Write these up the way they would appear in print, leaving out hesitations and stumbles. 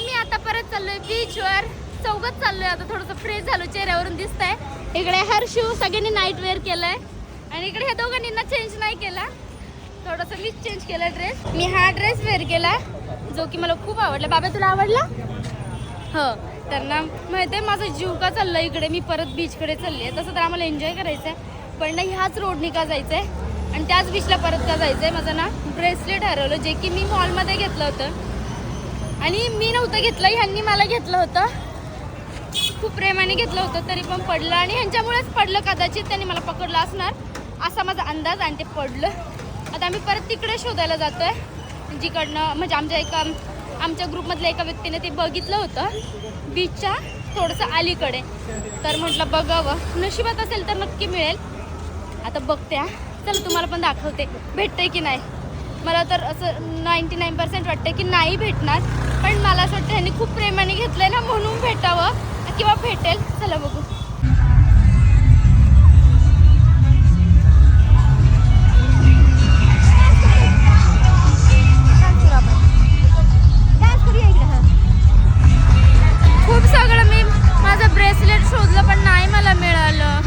आम्ही आता परत चाललोय बीचवर. चौघच चाललोय आता. थोडंसं फ्रेश झालो, चेहऱ्यावरून दिसतंय. इकडे हर्षू सगळ्यांनी नाईट वेअर केलंय आणि इकडे ह्या दोघांनी ना चेंज नाही केला. थोडंसं मीच चेंज केला ड्रेस. मी हा ड्रेस वेअर केला जो की मला खूप आवडला. बाबा तुला आवडला? हो. तर ना माहिती आहे माझा जीव का चालला इकडे. मी परत बीचकडे चालली आहे. तसं तर आम्हाला एन्जॉय करायचं आहे, पण ना ह्याच रोडनी का जायचं आहे आणि त्याच बीचला परत का जायचं आहे. माझं ना ब्रेसलेट हरवलं, जे की मी मॉलमध्ये घेतलं होतं आणि मी नव्हतं घेतलं, ह्यांनी मला घेतलं होतं. खूप प्रेमाने घेतलं होतं तरी पण पडलं आणि ह्यांच्यामुळेच पडलं. कदाचित त्यांनी मला पकडलं असणार असा माझा अंदाज आणि ते पडलं. आता आम्ही परत तिकडे शोधायला जातोय जिकडनं म्हणजे आमच्या ग्रुपमधल्या एका व्यक्तीने ते बघितलं होतं बीचच्या थोडंसं अलीकडे. तर म्हटलं बघावं, नशिबात असेल तर नक्की मिळेल. आता बघते. चला तुम्हाला पण दाखवते भेटतंय की नाही. मला तर असं 99% वाटतं की नाही भेटणार, पण मला असं वाटतं ह्यांनी खूप प्रेमाने घेतलंय ना म्हणून भेटावं किंवा भेटेल. चला बघू. खूप सगळं मी माझं ब्रेसलेट शोधलं पण नाही मला मिळालं.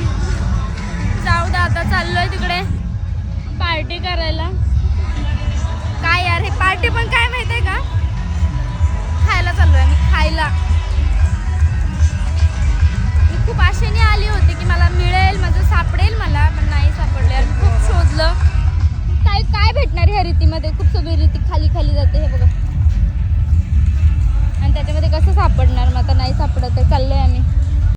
जाऊ दे, आता चाललोय तिकडे पार्टी करायला. काय यार हे पार्टी पण काय माहितीये का, खायला चाललोय मी खायला. मी खूप आशेने आली होती की मला मिळेल, माझं सापडेल मला, पण नाही सापडलं यार. खूप शोधलं. काय काय भेटणार ह्या रीतीमध्ये. खूप सगळी रीती खाली खाली जाते. हे बघा